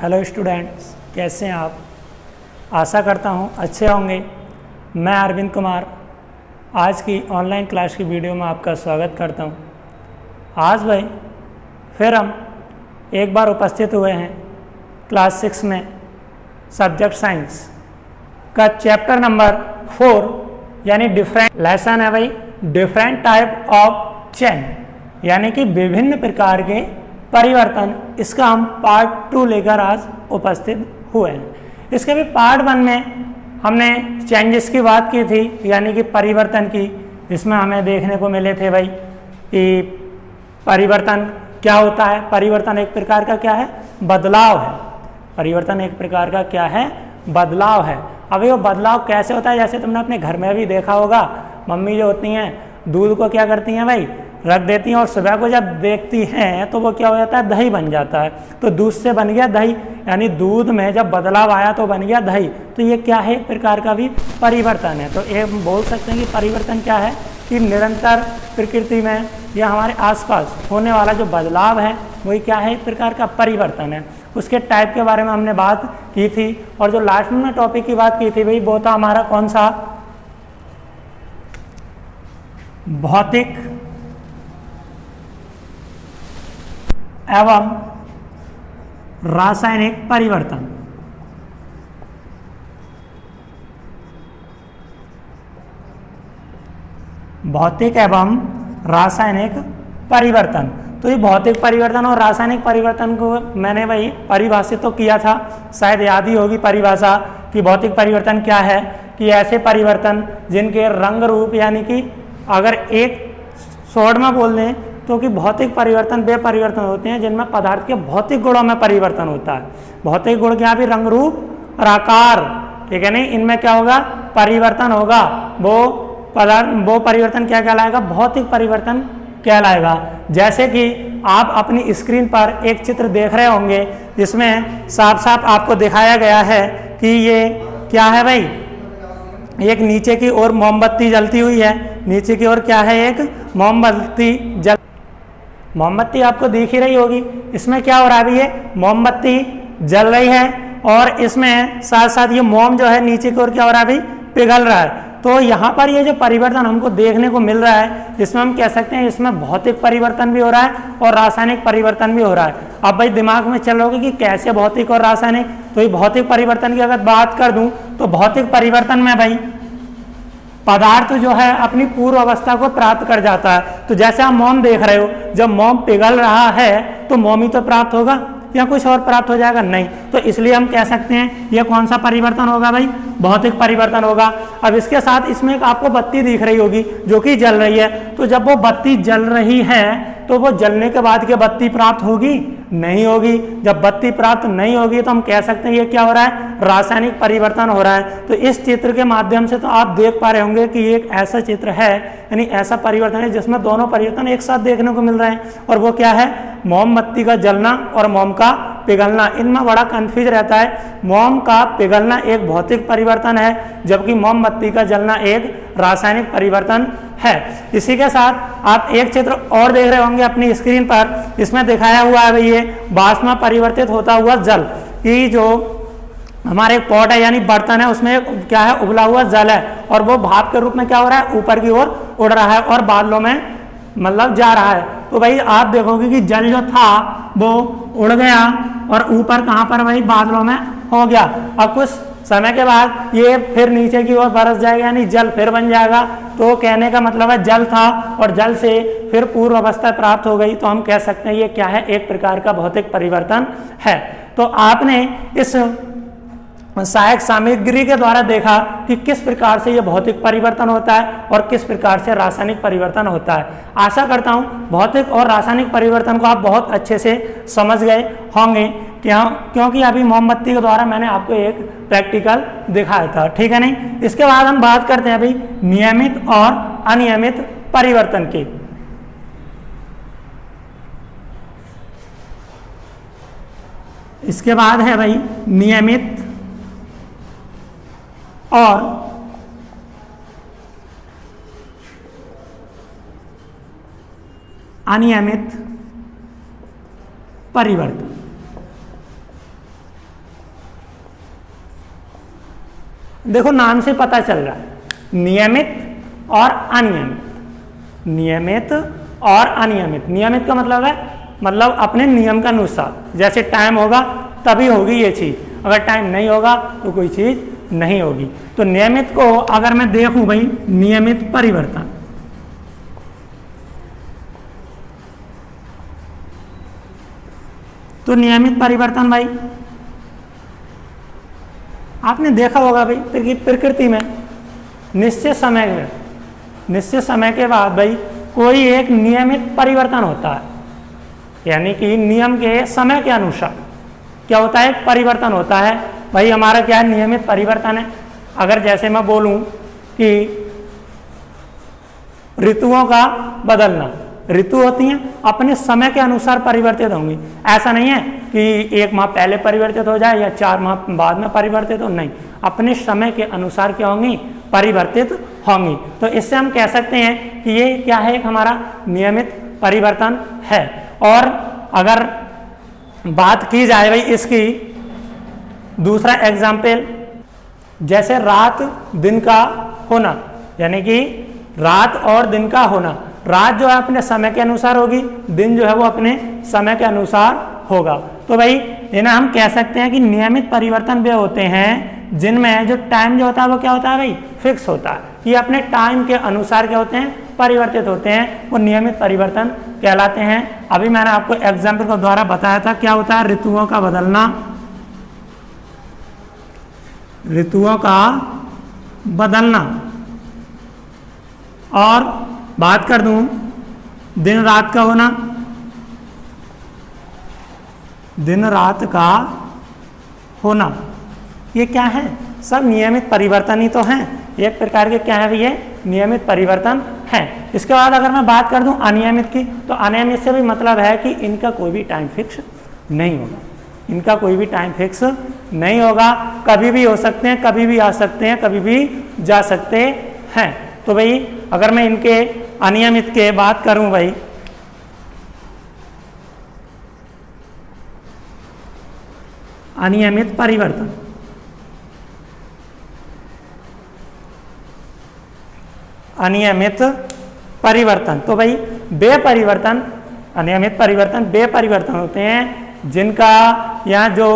Hello students, कैसे हैं आप। आशा करता हूं अच्छे होंगे। मैं अरविंद कुमार आज की ऑनलाइन क्लास की वीडियो में आपका स्वागत करता हूं। आज भाई फिर हम एक बार उपस्थित हुए हैं क्लास 6 में सब्जेक्ट साइंस का चैप्टर नंबर 4 यानी डिफरेंट लेसन है भाई, डिफरेंट टाइप ऑफ चेन यानी कि विभिन्न प्रकार के परिवर्तन। इसका हम पार्ट 2 लेकर आज उपस्थित हुए हैं। इसके भी पार्ट 1 में हमने चेंजेस की बात की थी यानी कि परिवर्तन की। इसमें हमें देखने को मिले थे भाई कि परिवर्तन क्या होता है। परिवर्तन एक प्रकार का क्या है, बदलाव है। परिवर्तन एक प्रकार का क्या है, बदलाव है। अब ये बदलाव कैसे होता है, जैसे तुमने अपने घर में भी देखा होगा, मम्मी जो होती हैं दूध को क्या करती हैं भाई, रख देती हैं और सुबह को जब देखती हैं तो वो क्या हो जाता है, दही बन जाता है। तो दूध से बन गया दही, यानी दूध में जब बदलाव आया तो बन गया दही। तो ये क्या है, एक प्रकार का भी परिवर्तन है। तो ये बोल सकते हैं कि परिवर्तन क्या है कि निरंतर प्रकृति में या हमारे आसपास होने वाला जो बदलाव है वही क्या है, एक प्रकार का परिवर्तन है। उसके टाइप के बारे में हमने बात की थी। और जो लास्ट में टॉपिक की बात की थी भाई, वो था हमारा कौन सा, भौतिक एवं रासायनिक परिवर्तन। भौतिक एवं रासायनिक परिवर्तन। तो ये भौतिक परिवर्तन और रासायनिक परिवर्तन को मैंने भाई परिभाषित तो किया था, शायद याद ही होगी परिभाषा कि भौतिक परिवर्तन क्या है कि ऐसे परिवर्तन जिनके रंग रूप, यानी कि अगर एक शॉर्ट में बोल दें तो कि भौतिक परिवर्तन वे परिवर्तन होते हैं जिनमें पदार्थ के भौतिक गुणों में परिवर्तन होता है। भौतिक गुण क्या भी, रंग रूप और आकार, ठीक है नहीं, इनमें क्या होगा, परिवर्तन होगा। वो परिवर्तन क्या कहलाएगा, भौतिक परिवर्तन कहलाएगा। जैसे कि आप अपनी स्क्रीन पर एक चित्र देख रहे होंगे जिसमें साफ साफ आपको दिखाया गया है कि ये क्या है भाई, एक नीचे की ओर मोमबत्ती जलती हुई है। नीचे की ओर क्या है, एक मोमबत्ती आपको दिख ही रही होगी। इसमें क्या हो रहा है अभी, ये मोमबत्ती जल रही है और इसमें साथ साथ ये मोम जो है नीचे की ओर क्या हो रहा है भाई, पिघल रहा है। तो यहाँ पर ये जो परिवर्तन हमको देखने को मिल रहा है, इसमें हम कह सकते हैं इसमें भौतिक परिवर्तन भी हो रहा है और रासायनिक परिवर्तन भी हो रहा है। अब भाई दिमाग में चल रहा कि कैसे भौतिक और रासायनिक। तो ये भौतिक परिवर्तन की अगर बात कर दूं तो भौतिक परिवर्तन में भाई पदार्थ जो है अपनी पूर्व अवस्था को प्राप्त कर जाता है। तो जैसे आप मोम देख रहे हो, जब मोम पिघल रहा है तो मोम ही तो प्राप्त होगा या कुछ और प्राप्त हो जाएगा, नहीं। तो इसलिए हम कह सकते हैं ये कौन सा परिवर्तन होगा भाई, भौतिक परिवर्तन होगा। अब इसके साथ इसमें एक आपको बत्ती दिख रही होगी जो कि जल रही है। तो जब वो बत्ती जल रही है तो वो जलने के बाद क्या बत्ती प्राप्त होगी, नहीं होगी। जब बत्ती प्राप्त नहीं होगी तो हम कह सकते हैं ये क्या हो रहा है, रासायनिक परिवर्तन हो रहा है। तो इस चित्र के माध्यम से तो आप देख पा रहे होंगे कि ये एक ऐसा चित्र है, यानी ऐसा परिवर्तन है जिसमें दोनों परिवर्तन एक साथ देखने को मिल रहे हैं। और वो क्या है, मोमबत्ती का जलना और मोम का पिघलना। इनमें बड़ा कंफ्यूज रहता है। मोम का पिघलना एक भौतिक परिवर्तन है जबकि मोमबत्ती का जलना एक रासायनिक परिवर्तन है। इसी के साथ आप एक चित्र और देख रहे होंगे अपनी स्क्रीन पर, इसमें दिखाया हुआ है ये वाष्प में परिवर्तित होता हुआ जल की जो हमारे एक पॉट है यानी बर्तन है, उसमें क्या है, उबला हुआ जल है और वो भाप के रूप में क्या हो रहा है, ऊपर की ओर उड़ रहा है और बादलों में मतलब जा रहा है। तो भाई आप देखोगे कि जल जो था वो उड़ गया और ऊपर कहाँ पर भाई, बादलों में हो गया। अब कुछ समय के बाद ये फिर नीचे की ओर बरस जाएगा, यानी जल फिर बन जाएगा। तो कहने का मतलब है जल था और जल से फिर पूर्व अवस्था प्राप्त हो गई। तो हम कह सकते हैं ये क्या है, एक प्रकार का भौतिक परिवर्तन है। तो आपने इस सहायक सामग्री के द्वारा देखा कि किस प्रकार से यह भौतिक परिवर्तन होता है और किस प्रकार से रासायनिक परिवर्तन होता है। आशा करता हूं भौतिक और रासायनिक परिवर्तन को आप बहुत अच्छे से समझ गए होंगे, क्योंकि अभी मोमबत्ती के द्वारा मैंने आपको एक प्रैक्टिकल दिखाया था, ठीक है नहीं। इसके बाद हम बात करते हैं अभी नियमित और अनियमित परिवर्तन की। इसके बाद है भाई नियमित और अनियमित परिवर्तन। देखो नाम से पता चल रहा है, नियमित और अनियमित। नियमित और अनियमित, नियमित का मतलब है मतलब अपने नियम के अनुसार, जैसे टाइम होगा तभी होगी ये चीज़, अगर टाइम नहीं होगा तो कोई चीज़ नहीं होगी। तो नियमित को अगर मैं देखूं भाई, नियमित परिवर्तन, तो नियमित परिवर्तन भाई आपने देखा होगा भाई प्रकृति में निश्चित समय के बाद भाई कोई एक नियमित परिवर्तन होता है, यानी कि नियम के समय के अनुसार क्या होता है, एक परिवर्तन होता है। भाई हमारा क्या है, नियमित परिवर्तन है। अगर जैसे मैं बोलूं कि ऋतुओं का बदलना, ऋतु होती हैं अपने समय के अनुसार परिवर्तित होंगी। ऐसा नहीं है कि 1 माह पहले परिवर्तित हो जाए या 4 माह बाद में परिवर्तित हो, नहीं, अपने समय के अनुसार क्या होंगी, परिवर्तित होंगी। तो इससे हम कह सकते हैं कि ये क्या है, एक हमारा नियमित परिवर्तन है। और अगर बात की जाए भाई इसकी दूसरा एग्जाम्पल, जैसे रात दिन का होना, यानी कि रात और दिन का होना, रात जो है अपने समय के अनुसार होगी, दिन जो है वो अपने समय के अनुसार होगा। तो भाई इन्हें हम कह सकते हैं कि नियमित परिवर्तन वे होते हैं जिनमें जो टाइम जो होता है वो क्या होता है भाई, फिक्स होता है, ये अपने टाइम के अनुसार क्या होते हैं, परिवर्तित होते हैं, वो नियमित परिवर्तन कहलाते हैं। अभी मैंने आपको एग्जाम्पल के द्वारा बताया था क्या होता है, ऋतुओं का बदलना, ऋतुओं का बदलना। और बात कर दूं दिन रात का होना, दिन रात का होना, ये क्या है, सब नियमित परिवर्तन ही तो हैं, एक प्रकार के क्या है ये नियमित परिवर्तन है। इसके बाद अगर मैं बात कर दूं अनियमित की, तो अनियमित से भी मतलब है कि इनका कोई भी टाइम फिक्स नहीं होगा, इनका कोई भी टाइम फिक्स नहीं होगा, कभी भी हो सकते हैं, कभी भी आ सकते हैं, कभी भी जा सकते हैं। तो भाई अगर मैं इनके अनियमित के बात करूं भाई, अनियमित परिवर्तन, अनियमित परिवर्तन, तो भाई वे परिवर्तन, अनियमित परिवर्तन वे परिवर्तन होते हैं जिनका या जो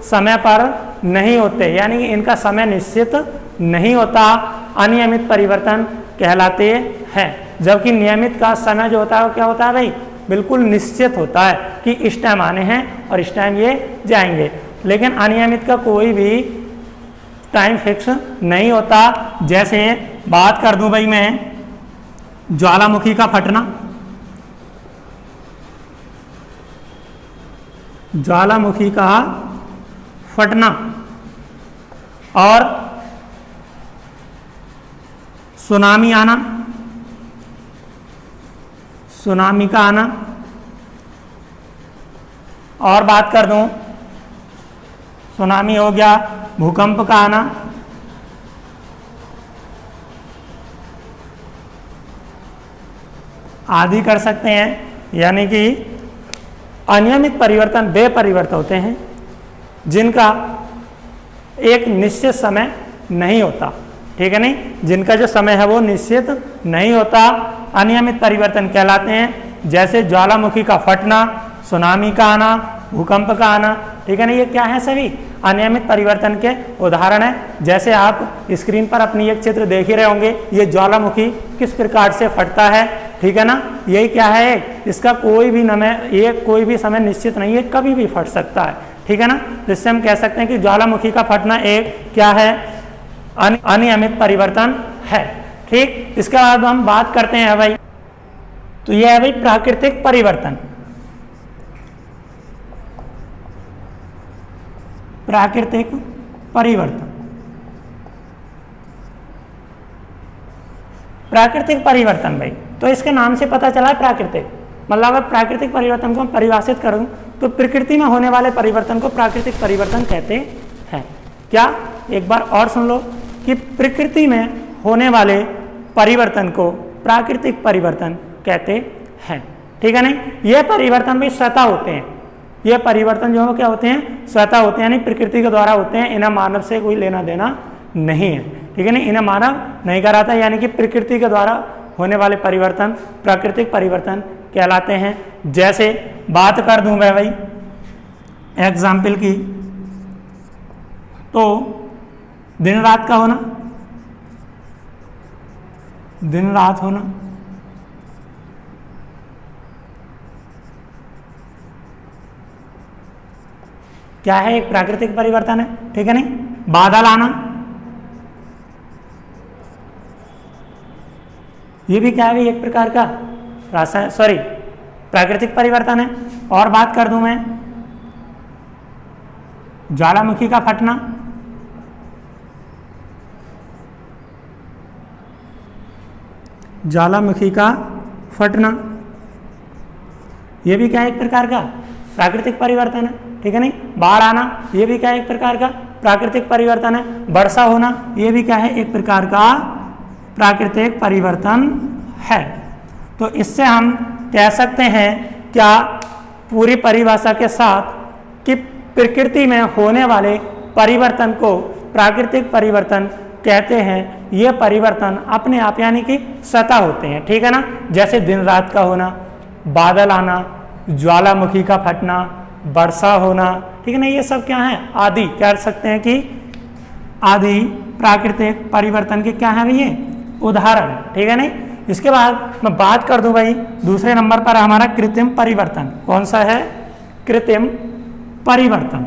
समय पर नहीं होते, यानी कि इनका समय निश्चित नहीं होता, अनियमित परिवर्तन कहलाते हैं। जबकि नियमित का समय जो होता है वो क्या होता है भाई, बिल्कुल निश्चित होता है कि इस टाइम आने हैं और इस टाइम ये जाएंगे। लेकिन अनियमित का कोई भी टाइम फिक्स नहीं होता। जैसे बात कर दूं भाई मैं ज्वालामुखी का फटना, ज्वालामुखी का फटना और सुनामी आना, सुनामी का आना। और बात कर दूं सुनामी हो गया, भूकंप का आना, आदि कर सकते हैं। यानी कि अनियमित परिवर्तन वे परिवर्तन होते हैं जिनका एक निश्चित समय नहीं होता, ठीक है नहीं, जिनका जो समय है वो निश्चित नहीं होता, अनियमित परिवर्तन कहलाते हैं। जैसे ज्वालामुखी का फटना, सुनामी का आना, भूकंप का आना, ठीक है ना, ये क्या है, सभी अनियमित परिवर्तन के उदाहरण है। जैसे आप स्क्रीन पर अपनी एक चित्र देख ही रहे होंगे, ये ज्वालामुखी किस प्रकार से फटता है, ठीक है ना, यही क्या है, इसका कोई भी ये कोई भी समय निश्चित नहीं है, कभी भी फट सकता है, ठीक है ना। जिससे हम कह सकते हैं कि ज्वालामुखी का फटना एक क्या है, अनियमित परिवर्तन है। ठीक, इसके बाद हम बात करते हैं भाई, तो यह है भाई प्राकृतिक परिवर्तन। प्राकृतिक परिवर्तन, प्राकृतिक परिवर्तन भाई, तो इसके नाम से पता चला है प्राकृतिक, मतलब अगर प्राकृतिक परिवर्तन को परिभाषित करूं तो प्रकृति में होने वाले परिवर्तन को प्राकृतिक परिवर्तन कहते हैं। क्या, एक बार और सुन लो कि प्रकृति में होने वाले परिवर्तन को प्राकृतिक परिवर्तन कहते हैं, ठीक है नहीं। यह परिवर्तन भी स्वतः होते हैं, ये परिवर्तन जो है क्या होते हैं, स्वतः होते हैं, यानी प्रकृति के द्वारा होते हैं, इन्हें मानव से कोई लेना देना नहीं है, ठीक है ना, इन्हें मानव नहीं कराता, यानी कि प्रकृति के द्वारा होने वाले परिवर्तन प्राकृतिक परिवर्तन कहलाते हैं। जैसे बात कर दूं मैं भाई एग्जाम्पल की, तो दिन रात का होना, दिन रात होना, क्या है, एक प्राकृतिक परिवर्तन है, ठीक है नहीं। बादल आना, ये भी क्या है, एक प्रकार का प्राकृतिक परिवर्तन है। और बात कर दूं मैं ज्वालामुखी का फटना, ज्वालामुखी का फटना, ये भी क्या है, एक प्रकार का प्राकृतिक परिवर्तन है, ठीक है नहीं। बाढ़ आना, ये भी क्या है, एक प्रकार का प्राकृतिक परिवर्तन है। वर्षा होना, ये भी क्या है, एक प्रकार का प्राकृतिक परिवर्तन है। तो इससे हम कह सकते हैं क्या पूरी परिभाषा के साथ कि प्रकृति में होने वाले परिवर्तन को प्राकृतिक परिवर्तन कहते हैं। ये परिवर्तन अपने आप यानी कि सतह होते हैं, ठीक है ना। जैसे दिन रात का होना, बादल आना, ज्वालामुखी का फटना, वर्षा होना, ठीक है ना, ये सब क्या है, आदि कह सकते हैं कि आदि प्राकृतिक परिवर्तन के क्या है भाई, ये उदाहरण है, ठीक है नहीं। इसके बाद मैं बात कर दूं भाई दूसरे नंबर पर हमारा कृत्रिम परिवर्तन। कौन सा है, कृत्रिम परिवर्तन।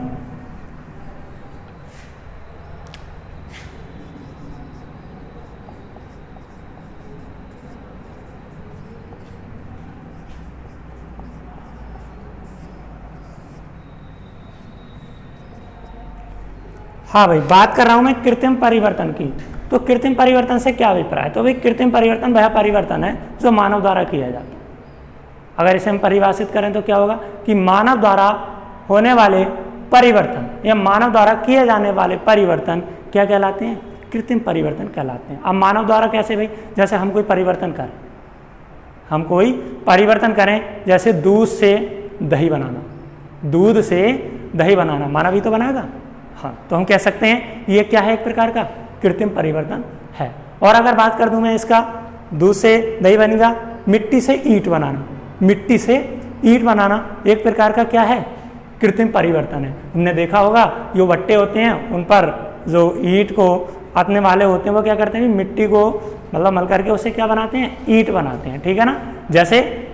हाँ भाई, बात कर रहा हूं मैं कृत्रिम परिवर्तन की। तो कृत्रिम परिवर्तन से क्या अभिप्राय है, तो भाई कृत्रिम परिवर्तन वह परिवर्तन है जो मानव द्वारा किया जाता है। अगर इसे हम परिभाषित करें तो क्या होगा कि मानव द्वारा होने वाले परिवर्तन या मानव द्वारा किए जाने वाले परिवर्तन क्या कहलाते हैं, कृत्रिम परिवर्तन कहलाते हैं। अब मानव द्वारा कैसे भाई, जैसे हम कोई परिवर्तन करें, हम कोई परिवर्तन करें, जैसे दूध से दही बनाना, दूध से दही बनाना मानव ही तो बनाएगा, हाँ, तो हम कह सकते हैं ये क्या है, एक प्रकार का कृत्रिम परिवर्तन है। और अगर बात कर दूं मैं इसका, दूध से दही बनेगा, मिट्टी से ईंट बनाना, मिट्टी से ईंट बनाना एक प्रकार का क्या है, कृत्रिम परिवर्तन है। हमने देखा होगा जो भट्टे होते हैं उन पर जो ईंट को आतने वाले होते हैं वो क्या करते हैं, मिट्टी को मतलब मल करके उससे क्या बनाते हैं, ईंट बनाते हैं, ठीक है ना। जैसे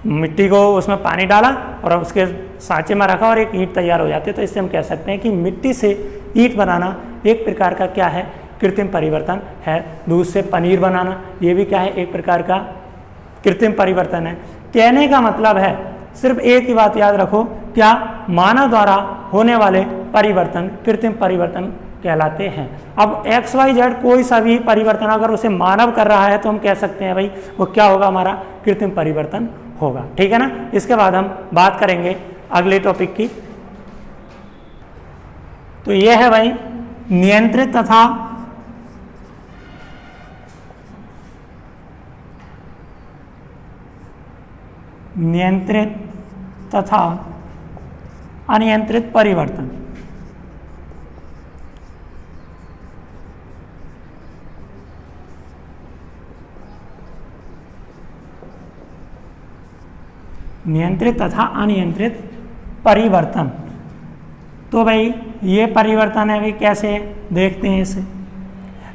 मिट्टी को उसमें पानी डाला और उसके सांचे में रखा और एक ईंट तैयार हो जाती है। तो इससे हम कह सकते हैं कि मिट्टी से ईंट बनाना एक प्रकार का क्या है, कृत्रिम परिवर्तन है। दूध से पनीर बनाना ये भी क्या है, एक प्रकार का कृत्रिम परिवर्तन है। कहने का मतलब है सिर्फ एक ही बात याद रखो, क्या मानव द्वारा होने वाले परिवर्तन कृत्रिम परिवर्तन कहलाते हैं। अब XYZ कोई सा भी परिवर्तन अगर उसे मानव कर रहा है तो हम कह सकते हैं भाई वो क्या होगा, हमारा कृत्रिम परिवर्तन होगा, ठीक है ना। इसके बाद हम बात करेंगे अगले टॉपिक की, तो यह है भाई नियंत्रित तथा अनियंत्रित परिवर्तन। नियंत्रित तथा अनियंत्रित परिवर्तन। तो भाई ये परिवर्तन है भाई, कैसे देखते हैं इसे।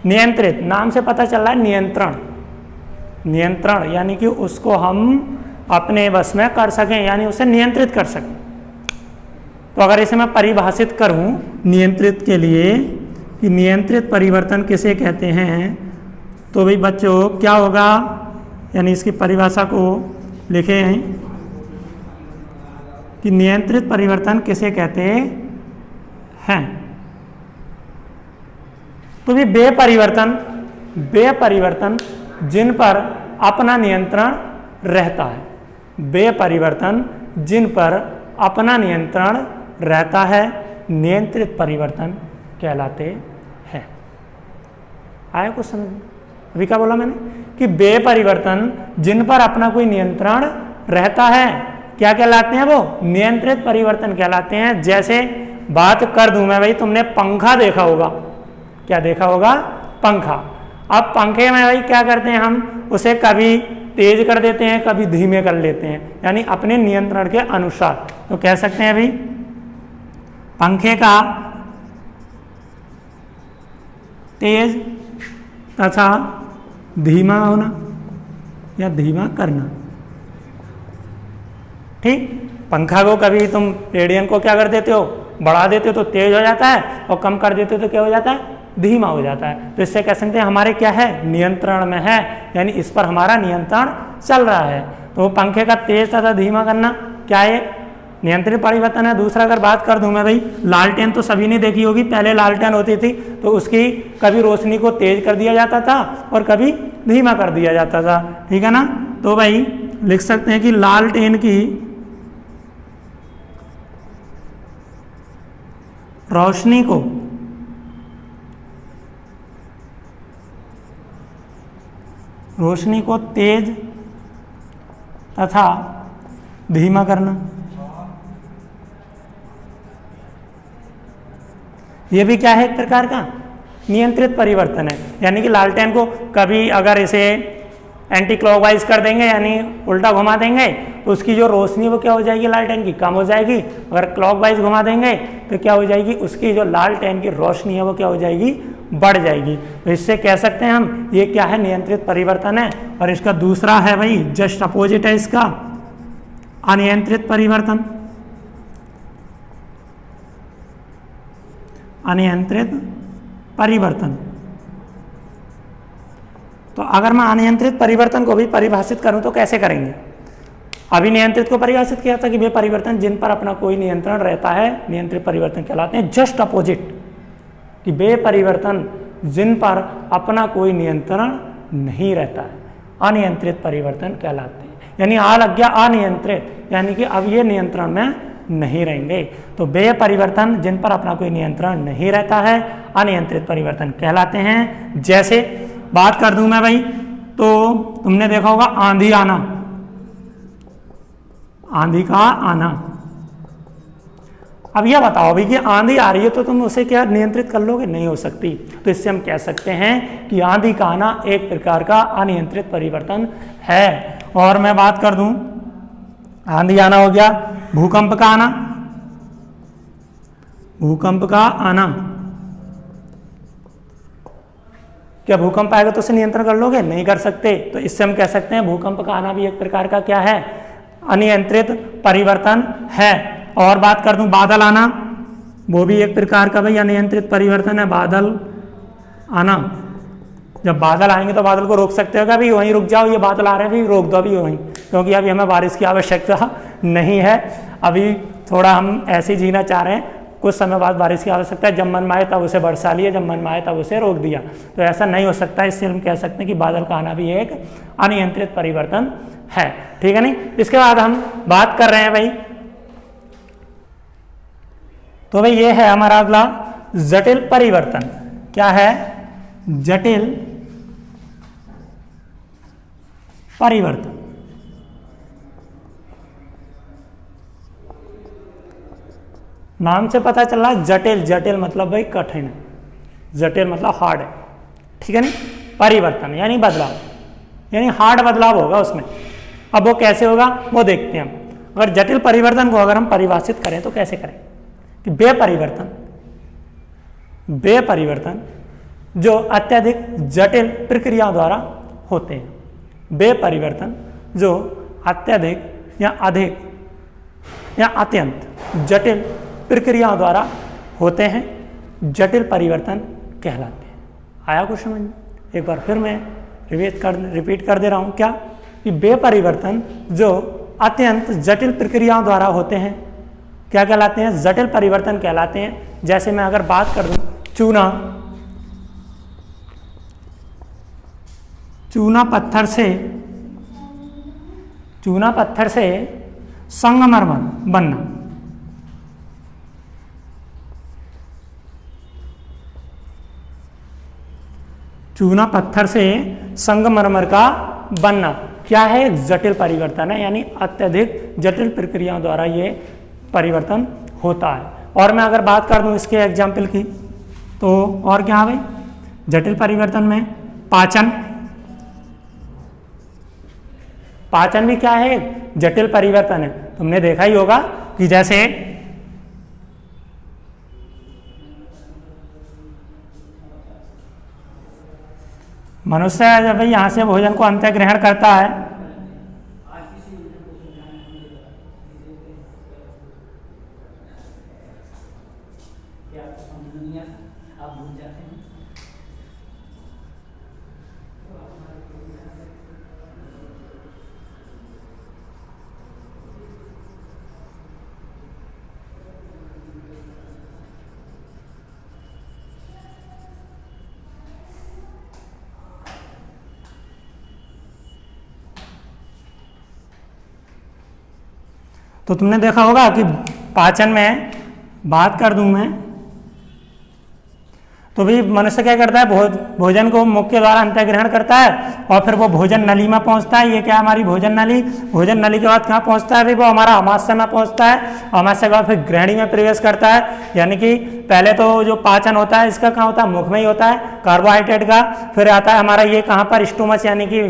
नियंत्रित नाम से पता चल रहा है नियंत्रण, नियंत्रण यानी कि उसको हम अपने बस में कर सकें, यानी उसे नियंत्रित कर सकें। तो अगर इसे मैं परिभाषित करूं नियंत्रित के लिए कि नियंत्रित परिवर्तन किसे कहते हैं, तो भाई बच्चों क्या होगा, यानी इसकी परिभाषा को लिखे हैं कि नियंत्रित परिवर्तन किसे कहते हैं। तो भी वे परिवर्तन जिन पर अपना नियंत्रण रहता है, वे परिवर्तन जिन पर अपना नियंत्रण रहता है नियंत्रित परिवर्तन कहलाते हैं। आया कुछ समझ में? अभी क्या बोला मैंने कि वे परिवर्तन जिन पर अपना कोई नियंत्रण रहता है क्या कहलाते हैं, वो नियंत्रित परिवर्तन कहलाते हैं। जैसे बात कर दूं मैं भाई, तुमने पंखा देखा होगा, क्या देखा होगा? पंखा। अब पंखे में भाई क्या करते हैं हम, उसे कभी तेज कर देते हैं, कभी धीमे कर लेते हैं, यानी अपने नियंत्रण के अनुसार। तो कह सकते हैं भाई पंखे का तेज तथा धीमा होना या धीमा करना। ठीक, पंखा को कभी तुम रेडियन को क्या कर देते हो, बढ़ा देते हो तो तेज हो जाता है, और कम कर देते हो तो क्या हो जाता है, धीमा हो जाता है। तो इससे कह सकते हैं हमारे क्या है, नियंत्रण में है, यानी इस पर हमारा नियंत्रण चल रहा है। तो पंखे का तेज तथा धीमा करना क्या है, नियंत्रित परिवर्तन है। दूसरा अगर बात कर दूं मैं भाई, लालटेन तो सभी ने देखी होगी, पहले लालटेन होती थी तो उसकी कभी रोशनी को तेज कर दिया जाता था और कभी धीमा कर दिया जाता था, ठीक है ना। तो भाई लिख सकते हैं कि लालटेन की रोशनी को तेज तथा धीमा करना, यह भी क्या है, एक प्रकार का नियंत्रित परिवर्तन है। यानी कि लालटेन को कभी अगर इसे एंटी क्लॉकवाइज कर देंगे, यानी उल्टा घुमा देंगे, तो उसकी जो रोशनी वो क्या हो जाएगी, लालटेन की कम हो जाएगी। अगर क्लॉकवाइज घुमा देंगे तो क्या हो जाएगी, उसकी जो लालटेन की रोशनी है वो क्या हो जाएगी, बढ़ जाएगी। तो इससे कह सकते हैं हम ये क्या है, नियंत्रित परिवर्तन है। और इसका दूसरा है भाई जस्ट अपोजिट है इसका, अनियंत्रित परिवर्तन। अनियंत्रित परिवर्तन। तो अगर मैं अनियंत्रित परिवर्तन को भी परिभाषित करूं तो कैसे करेंगे? अभी नियंत्रित को परिभाषित किया था कि वे परिवर्तन जिन पर अपना कोई नियंत्रण रहता है नियंत्रित परिवर्तन कहलाते हैं। जस्ट अपोजिट, कि वे परिवर्तन जिन पर अपना कोई नियंत्रण नहीं रहता है अनियंत्रित परिवर्तन कहलाते हैं। यानी आज्ञा अनियंत्रित, यानी कि अब ये नियंत्रण में नहीं रहेंगे। तो वे परिवर्तन जिन पर अपना कोई नियंत्रण नहीं रहता है अनियंत्रित परिवर्तन कहलाते हैं। जैसे बात कर दूं मैं भाई, तो तुमने देखा होगा आंधी आना, आंधी का आना। अब यह बताओ भाई कि आंधी आ रही है तो तुम उसे क्या नियंत्रित कर लोगे? नहीं हो सकती। तो इससे हम कह सकते हैं कि आंधी का आना एक प्रकार का अनियंत्रित परिवर्तन है। और मैं बात कर दूं, आंधी आना हो गया, भूकंप का आना, भूकंप का आना। क्या भूकंप आएगा तो उसे नियंत्रण कर लोगे? नहीं कर सकते। तो इससे हम कह सकते हैं भूकंप का आना भी एक प्रकार का क्या है, अनियंत्रित परिवर्तन है। और बात कर दूं बादल आना, वो भी एक प्रकार का भाई अनियंत्रित परिवर्तन है। बादल आना, जब बादल आएंगे तो बादल को रोक सकते हो क्या भाई, वहीं रुक जाओ, ये बादल आ रहे हैं भाई रोक दो अभी वहीं, क्योंकि अभी हमें बारिश की आवश्यकता नहीं है। अभी थोड़ा हम ऐसे जीना चाह रहे हैं, कुछ समय बाद बारिश की आवश्यकता है, जब मन में आए तब उसे बरसा लिया, जब मन में आए तब उसे रोक दिया। तो ऐसा नहीं हो सकता। इससे हम कह सकते हैं कि बादल का आना भी एक अनियंत्रित परिवर्तन है, ठीक है नहीं। इसके बाद हम बात कर रहे हैं भाई, तो भाई ये है हमारा अगला जटिल परिवर्तन। क्या है? जटिल परिवर्तन। नाम से पता चल रहा है जटिल, जटिल मतलब भाई कठिन, जटिल मतलब हार्ड है, ठीक है नहीं। परिवर्तन यानी बदलाव, यानी हार्ड बदलाव होगा उसमें। अब वो कैसे होगा वो देखते हैं हम। अगर जटिल परिवर्तन को अगर हम परिभाषित करें तो कैसे करें कि वे परिवर्तन जो अत्यधिक जटिल प्रक्रियाओं द्वारा होते हैं। वे परिवर्तन जो अत्यधिक या अधिक या अत्यंत जटिल प्रक्रियाओं द्वारा होते हैं जटिल परिवर्तन कहलाते हैं। आया कुछ समझ में? एक बार फिर मैं रिपीट कर दे रहा हूँ क्या, कि वे परिवर्तन जो अत्यंत जटिल प्रक्रियाओं द्वारा होते हैं क्या कहलाते हैं? जटिल परिवर्तन कहलाते हैं। जैसे मैं अगर बात कर दूं चूना पत्थर से संगमरमर बनना, चूना पत्थर से संगमरमर का बनना क्या है? एक जटिल परिवर्तन है, यानी अत्यधिक जटिल प्रक्रियाओं द्वारा ये परिवर्तन होता है। और मैं अगर बात कर दूं इसके एग्जाम्पल की, तो और क्या है भाई, जटिल परिवर्तन में पाचन, पाचन भी क्या है, जटिल परिवर्तन है। तुमने देखा ही होगा कि जैसे मनुष्य जब यहाँ से भोजन को अंत ग्रहण करता है, तो तुमने देखा होगा कि पाचन में बात कर दूं मैं, तो भी मनुष्य क्या करता है, भोजन को मुख के द्वारा अंत ग्रहण करता है और फिर वो भोजन नली में पहुंचता है। ये क्या हमारी भोजन नली, भोजन नली के बाद कहाँ पहुंचता है, वो हमारा आमाशय में पहुंचता है। आमाशय के बाद फिर ग्रहणी में प्रवेश करता है, यानी कि पहले तो जो पाचन होता है इसका कहाँ होता है, मुख में ही होता है कार्बोहाइड्रेट का। फिर आता है हमारा ये कहाँ पर, स्टोमच यानी कि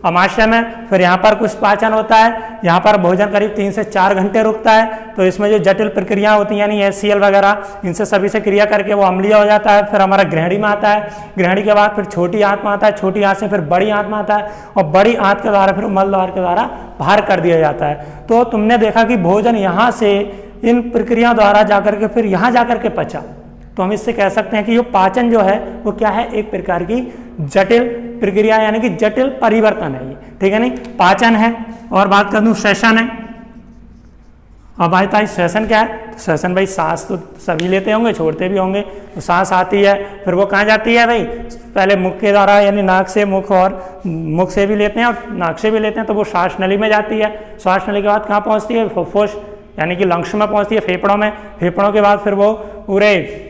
आमाशय में। फिर यहाँ पर कुछ पाचन होता है, यहाँ पर भोजन करीब 3 से 4 घंटे रुकता है। तो इसमें जो जटिल प्रक्रिया होती हैं यानी HCl वगैरह, इनसे सभी से क्रिया करके वो अम्लीय हो जाता है। फिर हमारा ग्रहणी में आता है, ग्रहणी के बाद फिर छोटी आंत में आता है, छोटी आंत से फिर बड़ी आंत में आता है और बड़ी आंत के द्वारा फिर मल द्वार के द्वारा बाहर कर दिया जाता है। तो तुमने देखा कि भोजन यहाँ से इन प्रक्रियाओं द्वारा जाकर के फिर यहाँ जाकर के पचा। तो हम इससे कह सकते हैं कि ये पाचन जो है वो क्या है, एक प्रकार की जटिल प्रक्रिया यानी कि जटिल परिवर्तन है ये, ठीक है नहीं। पाचन है और बात कर दूं श्वसन है। अब भाई ताई श्वसन क्या है, तो श्वसन भाई सांस तो सभी लेते होंगे, छोड़ते भी होंगे। तो सांस आती है फिर वो कहाँ जाती है भाई, पहले मुख के द्वारा यानी नाक से मुख, और मुख से भी लेते हैं और नाक से भी लेते हैं, तो वो श्वास नली में जाती है। श्वास नली के बाद कहाँ पहुँचती है, फुफ्फुस यानी कि लंग्स में पहुँचती है, फेफड़ों में। फेफड़ों के बाद फिर वो पूरे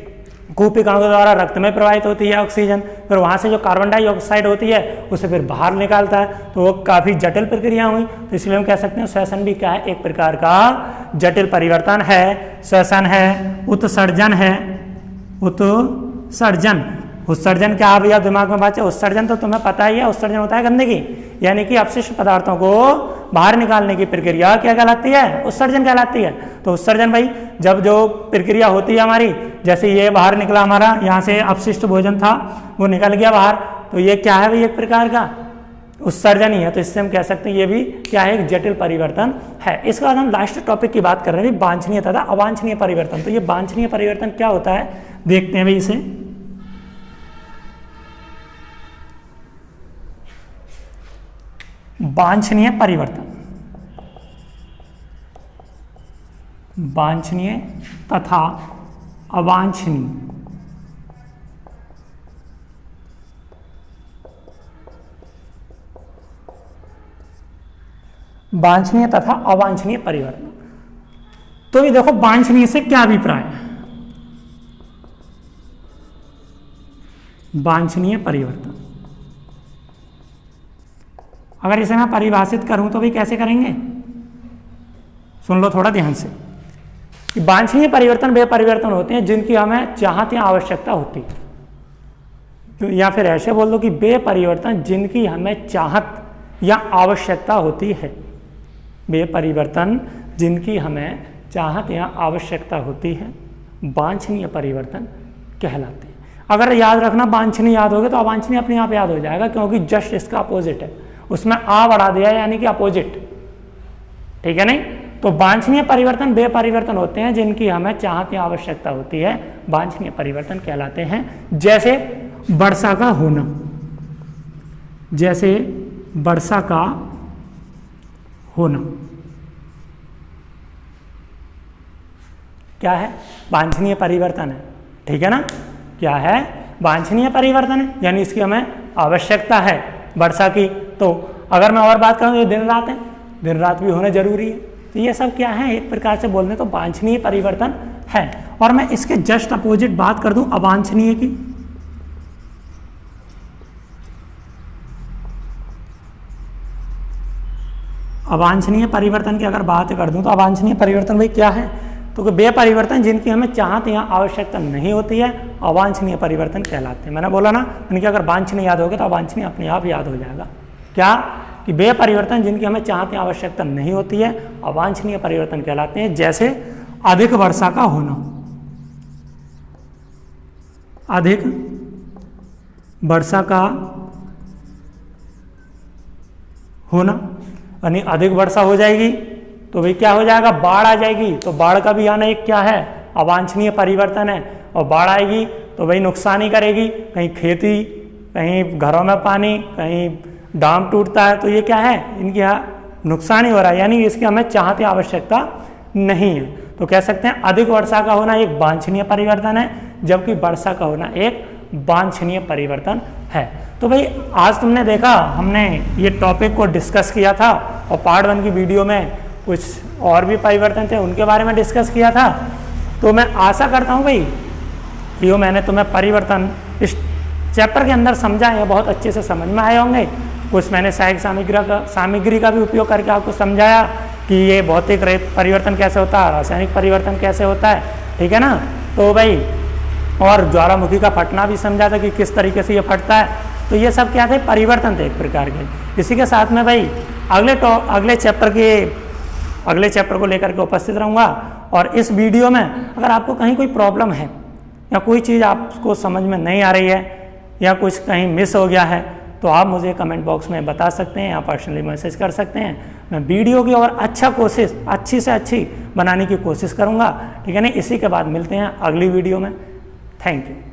कूपिकाओं के द्वारा रक्त में प्रवाहित होती है ऑक्सीजन। फिर वहाँ से जो कार्बन डाइऑक्साइड होती है उसे फिर बाहर निकालता है। तो वो काफ़ी जटिल प्रक्रिया हुई। तो इसलिए हम कह सकते हैं श्वसन भी क्या है, एक प्रकार का जटिल परिवर्तन है। श्वसन है, उत्सर्जन है, उत्सर्जन। उत्सर्जन क्या भैया दिमाग में बात है, उत्सर्जन तो तुम्हें पता ही है, उत्सर्जन होता है गंदगी यानी कि अपशिष्ट पदार्थों को बाहर निकालने की प्रक्रिया क्या कहलाती है, उत्सर्जन कहलाती है। तो उत्सर्जन भाई जब जो प्रक्रिया होती है हमारी, जैसे ये बाहर निकला हमारा, यहाँ से अपशिष्ट भोजन था वो निकल गया बाहर, तो ये क्या है भाई, एक प्रकार का उत्सर्जन ही है। तो इससे हम कह सकते हैं ये भी क्या है, एक जटिल परिवर्तन है। इसके बाद हम लास्ट टॉपिक की बात कर रहे हैं वांछनीय तथा अवांछनीय परिवर्तन। तो ये वांछनीय परिवर्तन क्या होता है देखते हैं भाई इसे। वांछनीय परिवर्तन, वांछनीय तथा अवांछनीय। वांछनीय तथा अवांछनीय परिवर्तन। तो भी देखो वांछनीय से क्या अभिप्राय है। वांछनीय परिवर्तन अगर इसे मैं परिभाषित करूं तो भी कैसे करेंगे, सुन लो थोड़ा ध्यान से। वांछनीय परिवर्तन वे परिवर्तन होते हैं जिनकी हमें चाहत या आवश्यकता होती है, तो या फिर ऐसे बोल दो कि वे परिवर्तन जिनकी हमें चाहत या आवश्यकता होती है। वे परिवर्तन जिनकी हमें चाहत या आवश्यकता होती है वांछनीय परिवर्तन कहलाते हैं। अगर याद रखना वांछनीय याद होगा तो अवांछनीय अपने आप याद हो जाएगा, क्योंकि जस्ट इसका अपोजिट है, उसमें आ बढ़ा दिया यानी कि अपोजिट, ठीक है नहीं। तो वांछनीय परिवर्तन वे परिवर्तन होते हैं जिनकी हमें चाहत या आवश्यकता होती है, वांछनीय परिवर्तन कहलाते हैं। जैसे वर्षा का होना, जैसे वर्षा का होना क्या है, वांछनीय परिवर्तन है, ठीक है ना। क्या है, वांछनीय परिवर्तन है, यानी इसकी हमें आवश्यकता है वर्षा की। तो अगर मैं और बात करूं तो दिन रात है, दिन रात भी होना जरूरी है। तो ये सब क्या है, एक प्रकार से बोलने तो वांछनीय परिवर्तन है। और मैं इसके जस्ट अपोजिट बात कर दूं अवांछनीय की। अवांछनीय परिवर्तन की अगर बात कर दूं तो अवांछनीय परिवर्तन भाई क्या है, तो वे परिवर्तन जिनकी हमें चाहत या आवश्यकता नहीं होती है अवांछनीय परिवर्तन कहलाते हैं। मैंने बोला ना, इनके अगर वांछनीय याद होगा तो अवांछनीय अपने आप याद हो जाएगा। क्या कि वे परिवर्तन जिनकी हमें चाहते आवश्यकता नहीं होती है अवांछनीय परिवर्तन कहलाते हैं। जैसे अधिक वर्षा का होना, अधिक वर्षा का होना, यानी अधिक वर्षा हो जाएगी तो भाई क्या हो जाएगा, बाढ़ आ जाएगी। तो बाढ़ का भी आना एक क्या है, अवांछनीय परिवर्तन है। और बाढ़ आएगी तो भाई नुकसान ही करेगी, कहीं खेती, कहीं घरों में पानी, कहीं डैम टूटता है, तो ये क्या है, इनके यहाँ नुकसान ही हो रहा है, यानी इसकी हमें चाहते आवश्यकता नहीं है। तो कह सकते हैं अधिक वर्षा का होना एक वांछनीय परिवर्तन है, जबकि वर्षा का होना एक वांछनीय परिवर्तन है। तो भाई आज तुमने देखा, हमने ये टॉपिक को डिस्कस किया था और पार्ट 1 की वीडियो में कुछ और भी परिवर्तन थे उनके बारे में डिस्कस किया था। तो मैं आशा करता हूँ भाई कि वो मैंने तुम्हें परिवर्तन इस चैप्टर के अंदर समझा है, बहुत अच्छे से समझ में आए होंगे। कुछ मैंने सहायक सामग्री का भी उपयोग करके आपको समझाया कि ये भौतिक परिवर्तन कैसे होता है, रासायनिक परिवर्तन कैसे होता है, ठीक है ना। तो भाई और ज्वालामुखी का फटना भी समझा था कि किस तरीके से ये फटता है। तो ये सब क्या थे, परिवर्तन थे एक प्रकार के। इसी के साथ में भाई अगले चैप्टर को लेकर के उपस्थित रहूँगा। और इस वीडियो में अगर आपको कहीं कोई प्रॉब्लम है या कोई चीज़ आपको समझ में नहीं आ रही है या कुछ कहीं मिस हो गया है तो आप मुझे कमेंट बॉक्स में बता सकते हैं या पर्सनली मैसेज कर सकते हैं। मैं वीडियो की और अच्छी से अच्छी बनाने की कोशिश करूँगा, ठीक है ना। इसी के बाद मिलते हैं अगली वीडियो में। Thank you.